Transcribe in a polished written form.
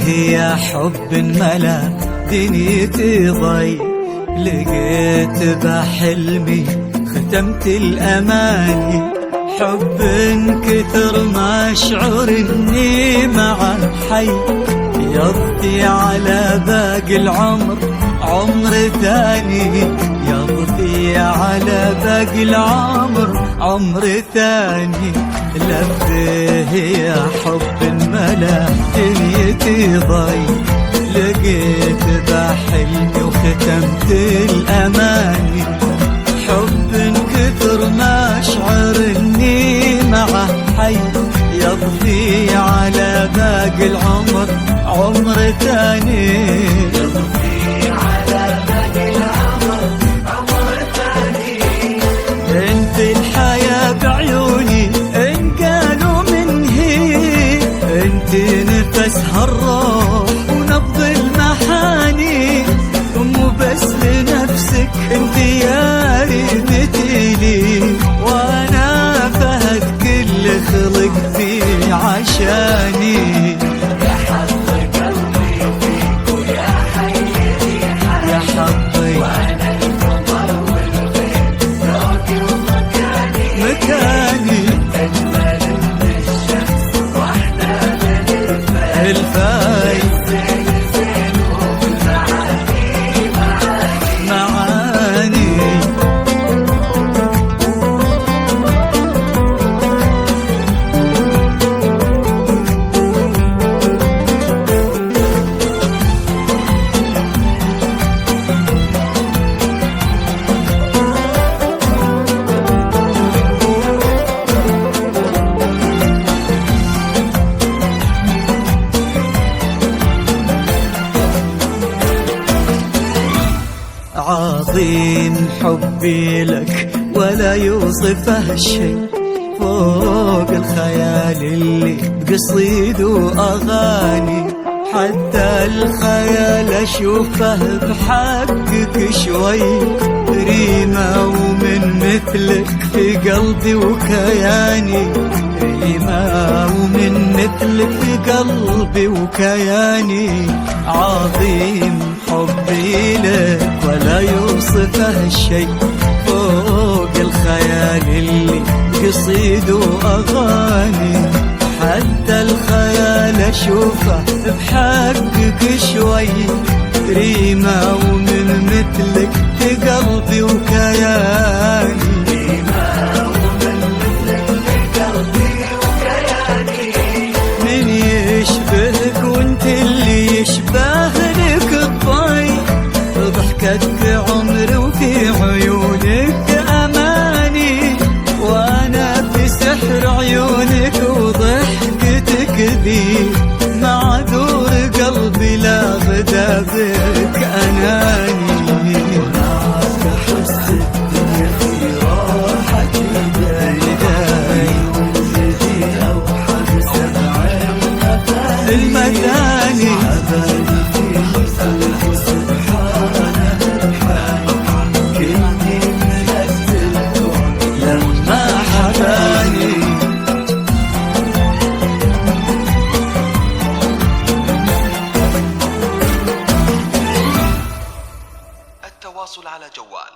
يا حب ملا دنيتي ضي، لقيت بحلمي ختمت الأماني، حب كثر ما أشعر إني مع الحي، يضفي على باقي العمر عمر ثاني، يضفي على باقي العمر عمر ثاني. لبيه يا حب ملا دنيتي ضي، لقيت بحلمي وختمت الأماني، حب كثر ما أشعر إني معه حي، يضفي على باقي العمر عمر ثاني، يضفي على باقي العمر عمر ثاني. انت الحياة بعيوني ان قالوا من هي، انت نفسها الروح ونبض المحاني، مو بس لنفسك انت يا ريمتي لي، وانا فهد كل خلق فيه عشاني، يا حظ قلبي فيك ويا حياتي يا حظي، وانا القمر والخير ذوقي ومكاني، اجمل من الشمس واحنا من الفاي، عظيم حبي لك ولا يوصفه شيء، فوق الخيال اللي بقصيد وأغاني، حتى الخيال أشوفه بحقك شوي، ريمة ومن مثلك في قلبي وكياني، ريمة ومن مثلك في قلبي وكياني. عظيم حبي لك ولا يوصفه شيء، فوق الخيال اللي قصيد وأغاني، حتى الخيال أشوفه بحقك شوي، ريمة ومن مثلك في قلبي وكياني، ريمة ومن مثلك في قلبي وكياني. من يشبهك وانت اللي يشبه لك الضي، ضحكتك عمري وفي عيونك أماني، وانا في سحر عيونك وضحكتك ذي، معذور قلبي لا غدا بك أناني، ونعرف أحس الدنيا في روحك بداي، والذي أوحد سبع المثاني، عبالي في حسنك سبحانه الحاني، كني ملكت الكون لما حباني. التواصل على جوال